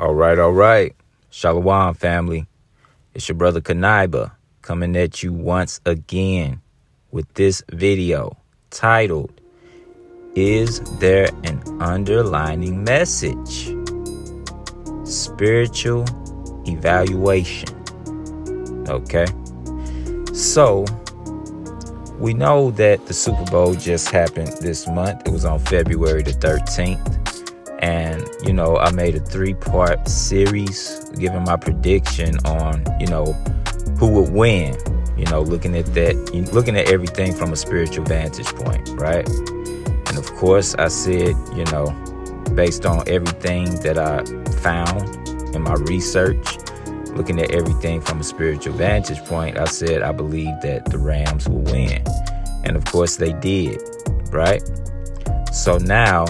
All right. Shalom, family. It's your brother Kanaiba coming at you once again with this video titled, Is There an Underlining Message? Spiritual Evaluation. Okay. So, we know that the Super Bowl just happened this month. It was on February the 13th. And, I made a 3-part series giving my prediction on, who would win, looking at everything from a spiritual vantage point, right? And of course, I said, based on everything that I found in my research, looking at everything from a spiritual vantage point, I said I believe that the Rams will win. And of course they did, right? So now,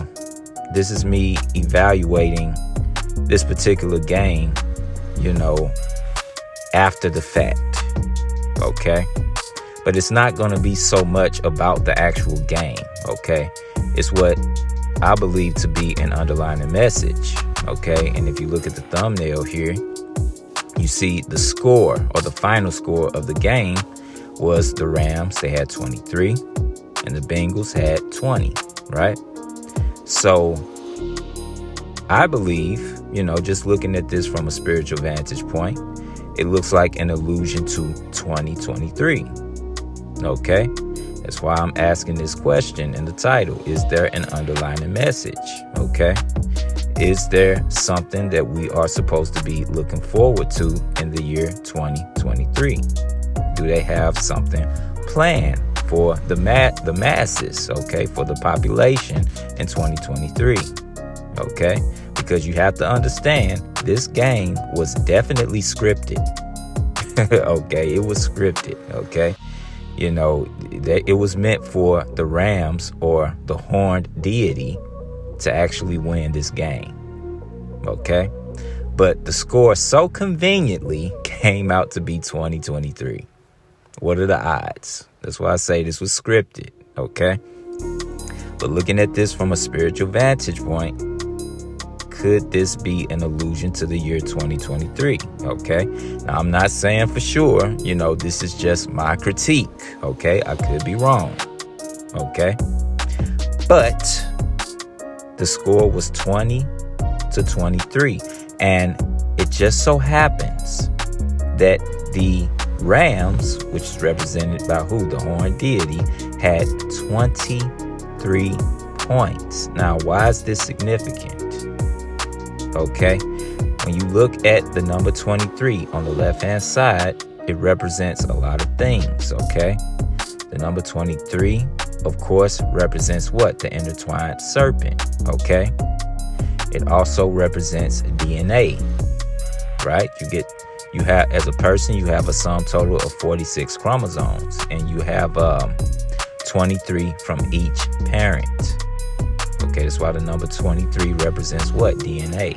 this is me evaluating this particular game, after the fact, okay? But it's not going to be so much about the actual game, okay? It's what I believe to be an underlying message, okay? And if you look at the thumbnail here, you see the score, or the final score of the game was the Rams. They had 23 and the Bengals had 20, right? So I believe, just looking at this from a spiritual vantage point, it looks like an allusion to 2023. Okay? That's why I'm asking this question in the title. Is there an underlying message? Okay? Is there something that we are supposed to be looking forward to in the year 2023? Do they have something planned for the masses, okay, for the population in 2023, okay? Because you have to understand, this game was definitely scripted, okay? It was scripted, okay? It was meant for the Rams or the horned deity to actually win this game, okay? But the score so conveniently came out to be 2023. What are the odds? That's why I say this was scripted, okay? But looking at this from a spiritual vantage point, could this be an allusion to the year 2023, okay? Now, I'm not saying for sure, this is just my critique, okay? I could be wrong, okay? But the score was 20-23, and it just so happens that the Rams, which is represented by who? The horned deity, had 23 points. Now, why is this significant? Okay, when you look at the number 23 on the left-hand side, it represents a lot of things, okay? The number 23, of course, represents what? The intertwined serpent, okay? It also represents DNA, right? You have, as a person, you have a sum total of 46 chromosomes, and you have 23 from each parent. Okay, that's why the number 23 represents what? DNA.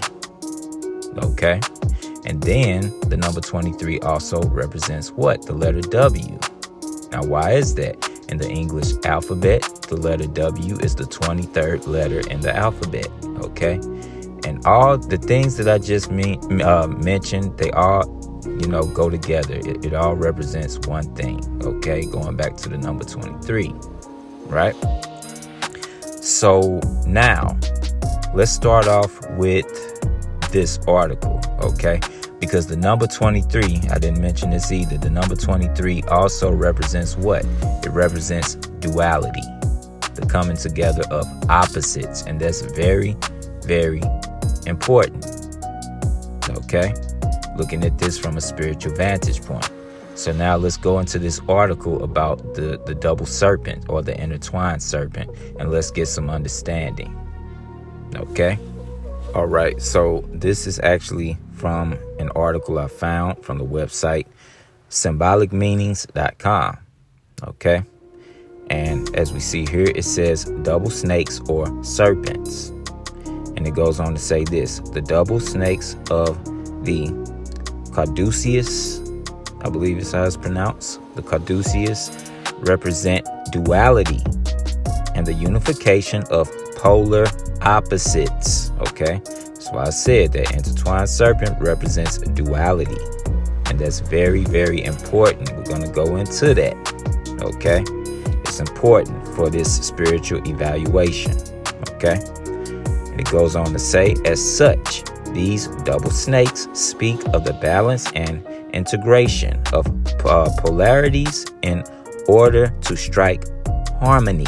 Okay, and then the number 23 also represents what? The letter W. Now, why is that? In the English alphabet, the letter W is the 23rd letter in the alphabet. Okay, and all the things that I just mentioned, they all go together. It all represents one thing, okay? Going back to the number 23, right? So now, let's start off with this article, okay? Because the number 23, I didn't mention this either, the number 23 also represents what? It represents duality, the coming together of opposites, and that's very, very important, okay? Looking at this from a spiritual vantage point. So now let's go into this article about the double serpent or the intertwined serpent, and let's get some understanding. Okay? All right. So this is actually from an article I found from the website symbolicmeanings.com. Okay? And as we see here, it says double snakes or serpents. And it goes on to say this: the double snakes of the caduceus, I believe is how it's pronounced. The caduceus represent duality and the unification of polar opposites. Okay, that's That's why I said that intertwined serpent represents duality. And that's very, very important. We're going to go into that. Okay? It's important for this spiritual evaluation. Okay? And it goes on to say, as such, these double snakes speak of the balance and integration of polarities in order to strike harmony.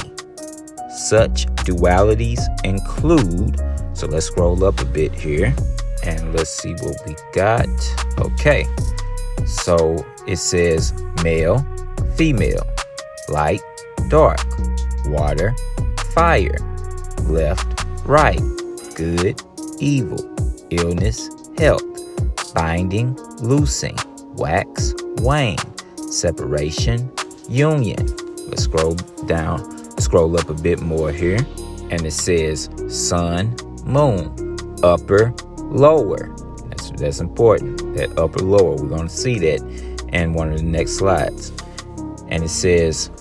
Such dualities include, so let's scroll up a bit here and let's see what we got. Okay, so it says male, female, light, dark, water, fire, left, right, good, evil, illness, health, binding, loosing, wax, wane, separation, union. Let's scroll up a bit more here. And it says sun, moon, upper, lower. That's important. That upper, lower. We're going to see that in one of the next slides. And it says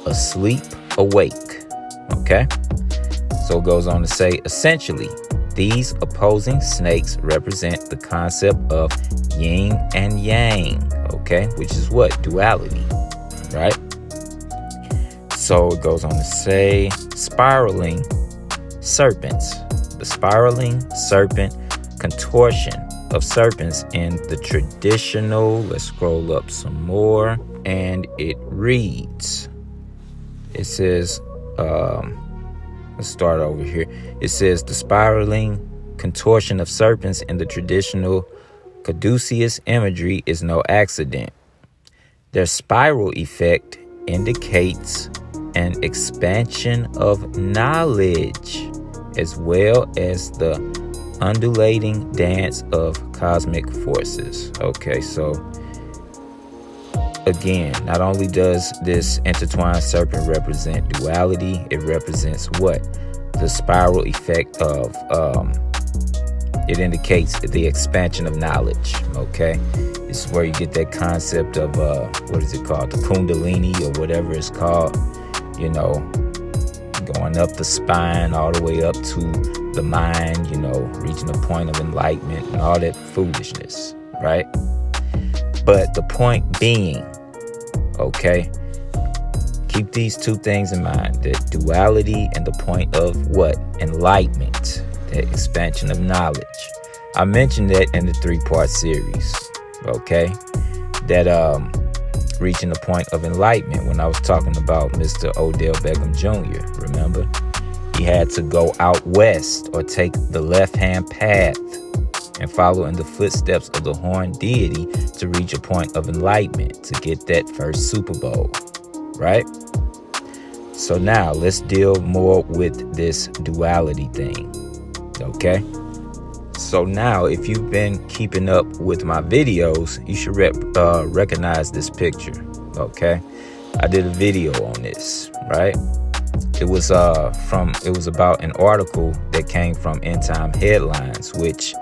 asleep, awake. Okay? So it goes on to say, essentially, these opposing snakes represent the concept of yin and yang, okay? Which is what? Duality, right? So it goes on to say spiraling serpents. The spiraling serpent contortion of serpents in the traditional, let's scroll up some more, and it reads, it says, let's start over here. It says the spiraling contortion of serpents in the traditional caduceus imagery is no accident. Their spiral effect indicates an expansion of knowledge as well as the undulating dance of cosmic forces. Okay, so again, not only does this intertwined serpent represent duality, it represents what? The spiral effect of, it indicates the expansion of knowledge, okay? This is where you get that concept of, what is it called? The Kundalini or whatever it's called, you know, going up the spine all the way up to the mind, you know, reaching a point of enlightenment and all that foolishness, right? But the point being, okay, keep these two things in mind, the duality and the point of what? Enlightenment, the expansion of knowledge. I mentioned that in the 3-part series, okay, that reaching the point of enlightenment when I was talking about Mr. Odell Beckham Jr., remember? He had to go out west or take the left-hand path and follow in the footsteps of the horned deity to reach a point of enlightenment, to get that first Super Bowl, right? So now let's deal more with this duality thing, okay? So now if you've been keeping up with my videos, you should recognize this picture, okay? I did a video on this, right? It was about an article that came from End Time Headlines, which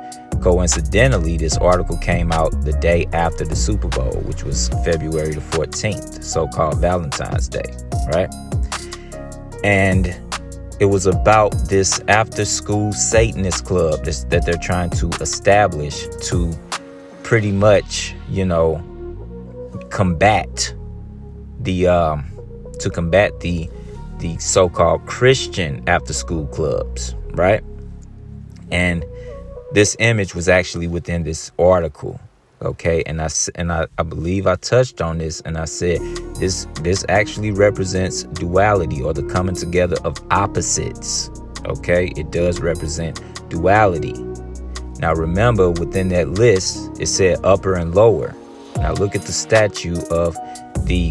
coincidentally, this article came out the day after the Super Bowl, which was February the 14th, so-called Valentine's Day, right? And it was about this after-school Satanist club that they're trying to establish to pretty much, you know, combat the so-called Christian after-school clubs, right? And this image was actually within this article, okay? And I believe I touched on this, and I said this actually represents duality, or the coming together of opposites, okay? It does represent duality. Now remember, within that list, it said upper and lower. Now look at the statue of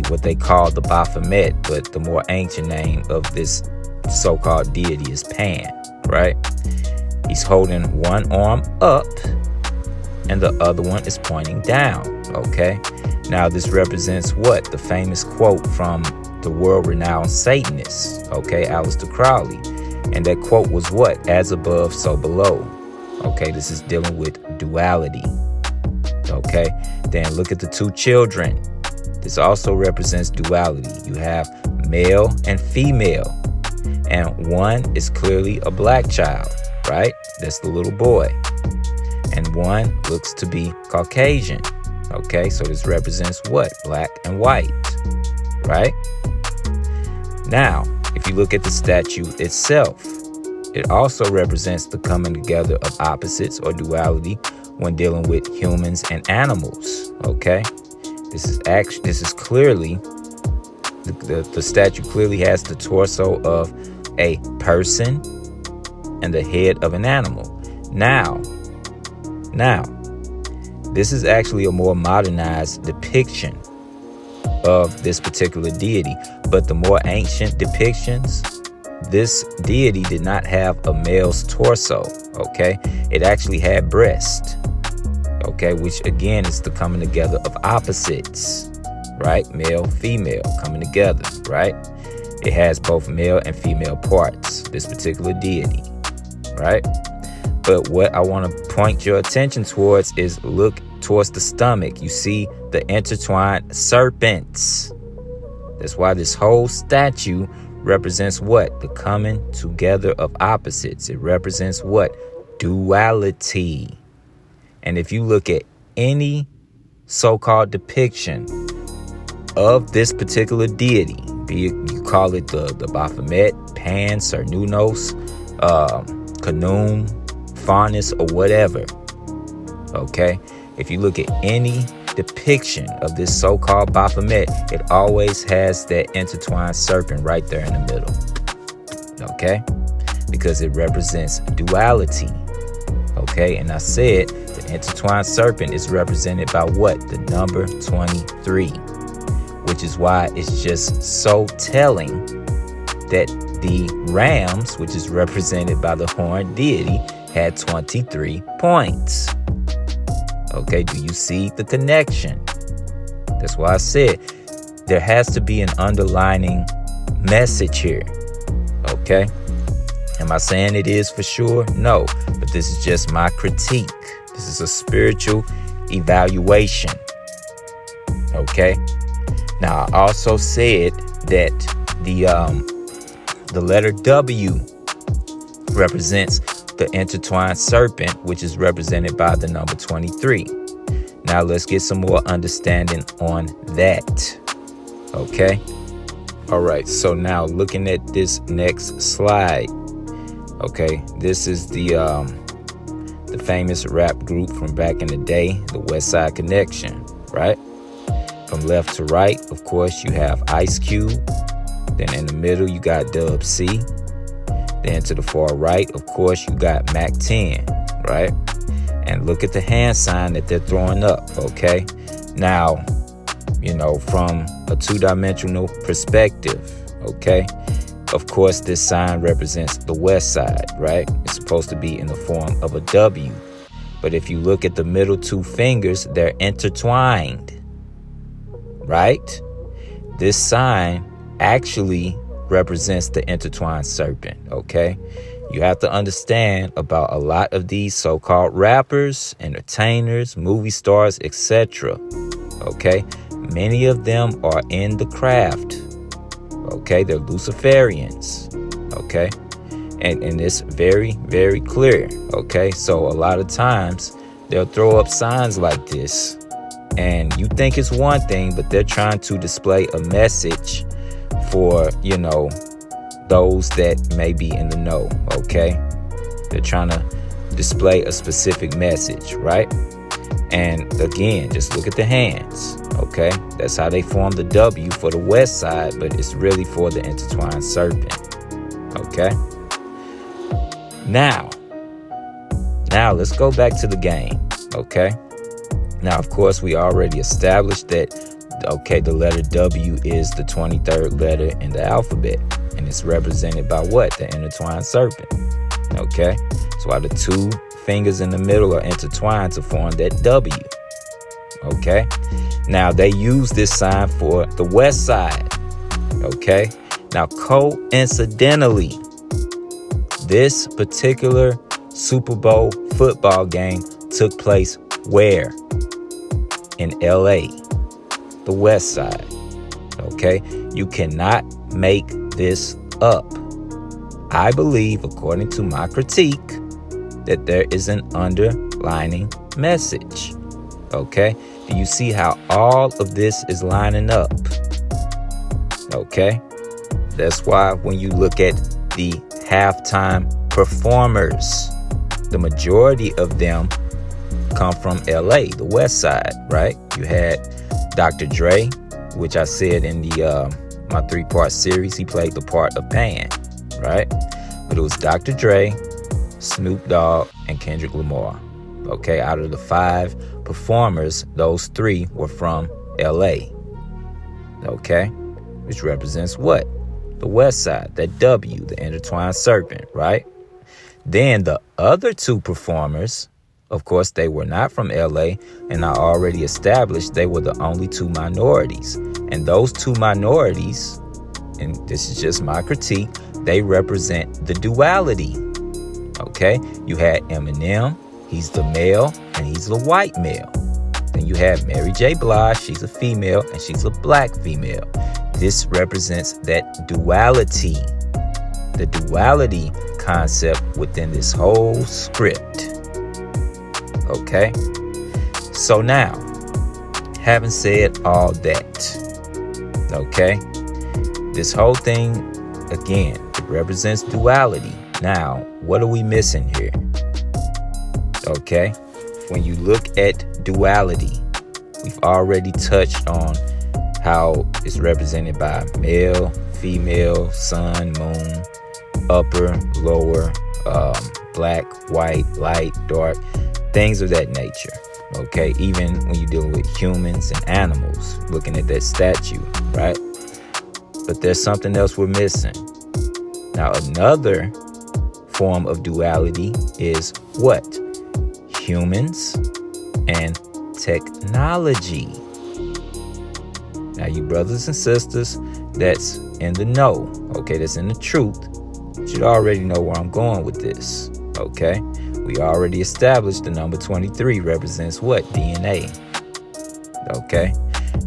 what they call the Baphomet, but the more ancient name of this so-called deity is Pan, right? He's holding one arm up and the other one is pointing down, okay? Now this represents what? The famous quote from the world-renowned Satanist, okay, Aleister Crowley. And that quote was what? As above, so below. Okay, this is dealing with duality. Okay, then look at the two children. This also represents duality. You have male and female, and one is clearly a black child, right? That's the little boy. And one looks to be Caucasian. Okay, so this represents what? Black and white, right? Now, if you look at the statue itself, it also represents the coming together of opposites or duality when dealing with humans and animals. Okay, this is clearly the statue clearly has the torso of a person and the head of an animal. Now, this is actually a more modernized depiction of this particular deity, but the more ancient depictions, this deity did not have a male's torso. Okay, it actually had breast. Okay, which again is the coming together of opposites, right? Male, female coming together, right? It has both male and female parts, this particular deity, right? But what I want to point your attention towards is look towards the stomach. You see the intertwined serpents. That's why this whole statue represents what? The coming together of opposites. It represents what? Duality. And if you look at any so-called depiction of this particular deity, be it you call it the Baphomet, Pan, Cernunnos, Khnum, Faunus, or whatever, okay? If you look at any depiction of this so-called Baphomet, it always has that intertwined serpent right there in the middle, okay? Because it represents duality, okay? And I said the intertwined serpent is represented by what? The number 23, which is why it's just so telling that the rams, which is represented by the horned deity, had 23 points. Okay, do you see the connection? That's why I said there has to be an underlining message here. Okay, am I saying it is for sure? No, but this is just my critique. This is a spiritual evaluation. Okay, now I also said that the letter W represents the intertwined serpent, which is represented by the number 23. Now let's get some more understanding on that. Okay. All right. So now looking at this next slide. Okay. This is the famous rap group from back in the day, the West Side Connection, right? From left to right, of course, you have Ice Cube. Then in the middle, you got Dub C. Then to the far right, of course, you got Mac 10, right? And look at the hand sign that they're throwing up, okay? Now, you know, from a two-dimensional perspective, okay? Of course, this sign represents the west side, right? It's supposed to be in the form of a W. But if you look at the middle two fingers, they're intertwined, right? This sign actually represents the intertwined serpent, okay? You have to understand about a lot of these so-called rappers, entertainers, movie stars, etc. Okay? Many of them are in the craft. Okay? They're Luciferians. Okay? And it's very, very clear. Okay? So a lot of times they'll throw up signs like this and you think it's one thing, but they're trying to display a message for, you know, those that may be in the know, okay? They're trying to display a specific message, right? And again, just look at the hands, okay? That's how they form the W for the west side, but it's really for the intertwined serpent, okay? Now let's go back to the game, okay? Now, of course, we already established that, okay, the letter W is the 23rd letter in the alphabet. And it's represented by what? The intertwined serpent. Okay? That's why the two fingers in the middle are intertwined to form that W. Okay? Now, they use this sign for the west side. Okay? Now, coincidentally, this particular Super Bowl football game took place where? In LA, the west side. Okay? You cannot make this up. I believe, according to my critique, that there is an underlining message. Okay? Do you see how all of this is lining up? Okay? That's why when you look at the halftime performers, the majority of them come from LA, the West Side, right? You had Dr. Dre, which I said in the my 3-part series, he played the part of Pan, right? But it was Dr. Dre, Snoop Dogg, and Kendrick Lamar. Okay, out of the 5 performers, those 3 were from LA. Okay, which represents what? The West Side, that W, the intertwined serpent, right? Then the other 2 performers, of course, they were not from LA, and I already established they were the only 2 minorities. And those 2 minorities, and this is just my critique, they represent the duality. Okay, you had Eminem, he's the male and he's the white male. Then you have Mary J. Blige, she's a female and she's a black female. This represents that duality, the duality concept within this whole script. Okay, so now, having said all that, okay, this whole thing, again, it represents duality. Now, what are we missing here? Okay, when you look at duality, we've already touched on how it's represented by male, female, sun, moon, upper, lower, black, white, light, dark, things of that nature. Okay, even when you're dealing with humans and animals, looking at that statue, right? But there's something else we're missing. Now, another form of duality is what? Humans and technology. Now, you brothers and sisters that's in the know, okay, that's in the truth, should already know where I'm going with this, okay? We already established the number 23 represents what? DNA. Okay.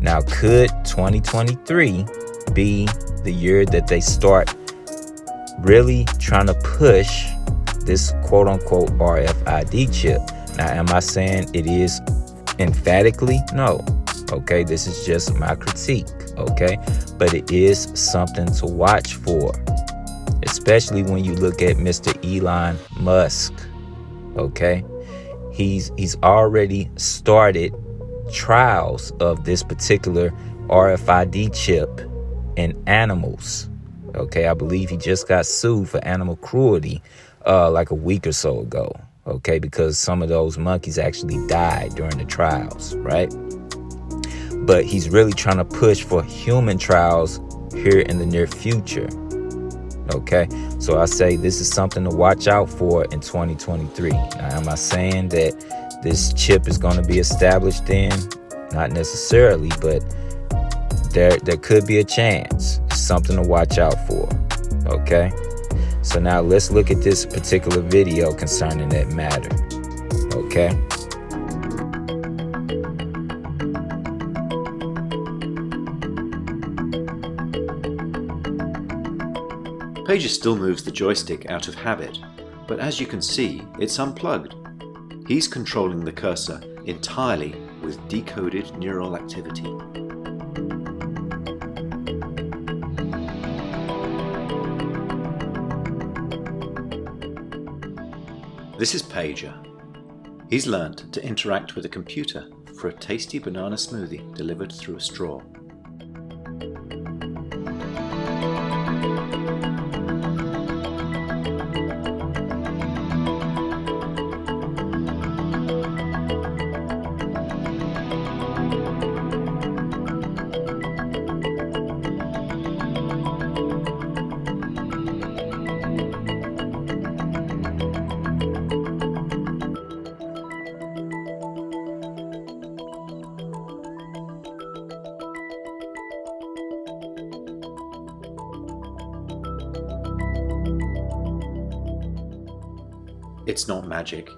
Now, could 2023 be the year that they start really trying to push this quote unquote RFID chip? Now, am I saying it is emphatically? No. Okay. This is just my critique. Okay. But it is something to watch for, especially when you look at Mr. Elon Musk. Okay, he's already started trials of this particular RFID chip in animals. Okay, I believe he just got sued for animal cruelty like a week or so ago. Okay, because some of those monkeys actually died during the trials, right? But he's really trying to push for human trials here in the near future. Okay, so I say this is something to watch out for in 2023. Now, am I saying that this chip is going to be established then? Not necessarily, but there could be a chance. It's something to watch out for. Okay, so now let's look at this particular video concerning that matter. Okay. Pager still moves the joystick out of habit, but as you can see, it's unplugged. He's controlling the cursor entirely with decoded neural activity. This is Pager. He's learned to interact with a computer for a tasty banana smoothie delivered through a straw. It's not magic.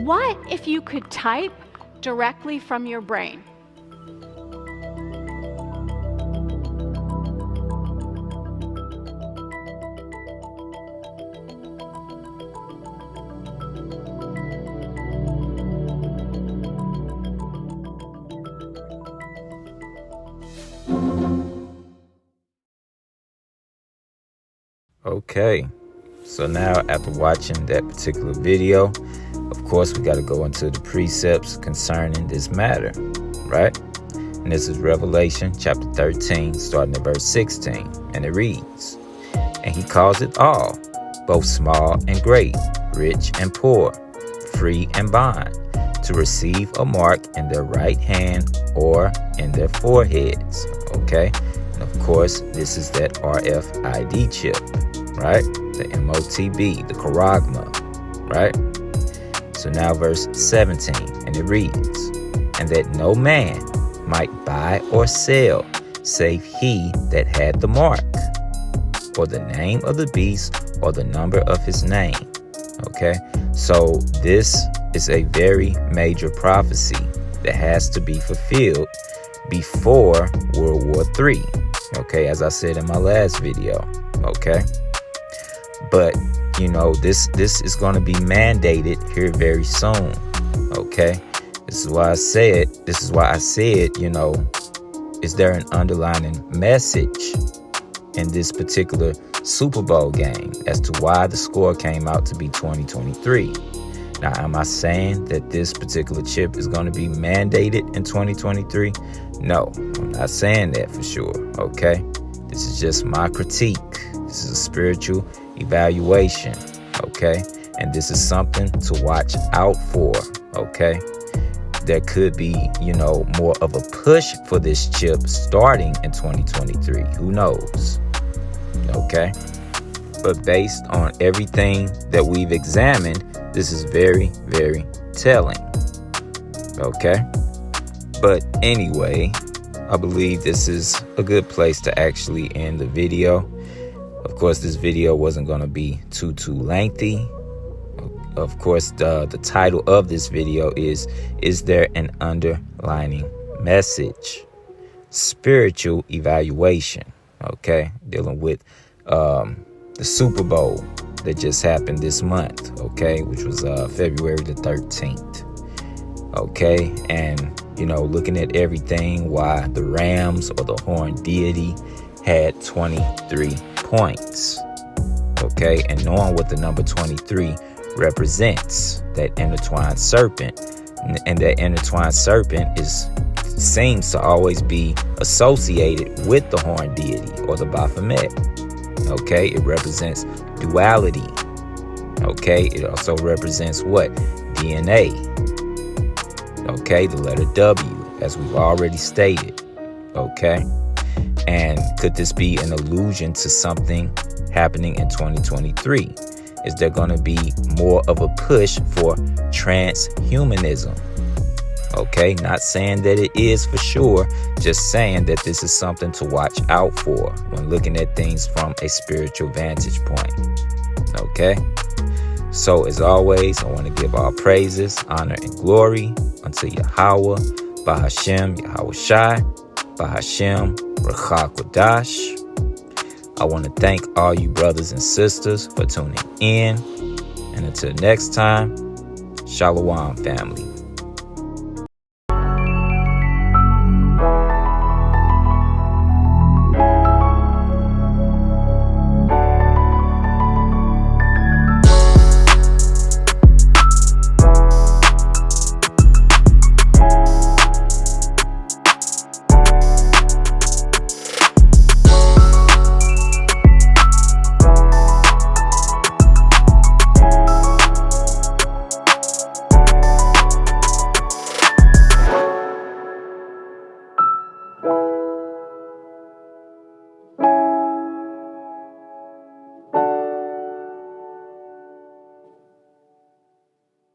What if you could type directly from your brain? Okay. So now, after watching that particular video, of course, we got to go into the precepts concerning this matter, right? And this is Revelation chapter 13, starting at verse 16. And it reads, "And he calls it all, both small and great, rich and poor, free and bond, to receive a mark in their right hand or in their foreheads." Okay? And of course, this is that RFID chip, right? The MOTB, the charagma, right? So now verse 17, and it reads, "And that no man might buy or sell, save he that had the mark, or the name of the beast, or the number of his name." Okay, so this is a very major prophecy that has to be fulfilled before World War III. Okay, as I said in my last video. Okay, but you know, this is going to be mandated here very soon. Okay, this is why I said, you know, is there an underlining message in this particular Super Bowl game as to why the score came out to be 2023? Now, am I saying that this particular chip is going to be mandated in 2023? No, I'm not saying that for sure, okay? This is just my critique. This is a spiritual evaluation, okay? And this is something to watch out for, okay? There could be, you know, more of a push for this chip starting in 2023. Who knows? Okay? But based on everything that we've examined, this is very, very telling. Okay? But anyway, I believe this is a good place to actually end the video. Of course, this video wasn't going to be too lengthy. Of course, the title of this video is there an underlining message? Spiritual evaluation. Okay? Dealing with the Super Bowl that just happened this month, okay, which was February the 13th. Okay, and you know, looking at everything, why the Rams or the horn deity had 23 points. Okay, and knowing what the number 23 represents, that intertwined serpent, and that intertwined serpent seems to always be associated with the horn deity or the Baphomet. Okay, it represents duality. Okay, it also represents what? DNA. Okay, the letter W, as we've already stated. Okay, and could this be an allusion to something happening in 2023? Is there going to be more of a push for transhumanism? Okay, not saying that it is for sure, just saying that this is something to watch out for when looking at things from a spiritual vantage point. Okay, so as always, I want to give all praises, honor, and glory unto Yahweh, Bahashem, Yahweh Shai, Bahashem, Ruach Kodash. I want to thank all you brothers and sisters for tuning in. And until next time, Shalom, family.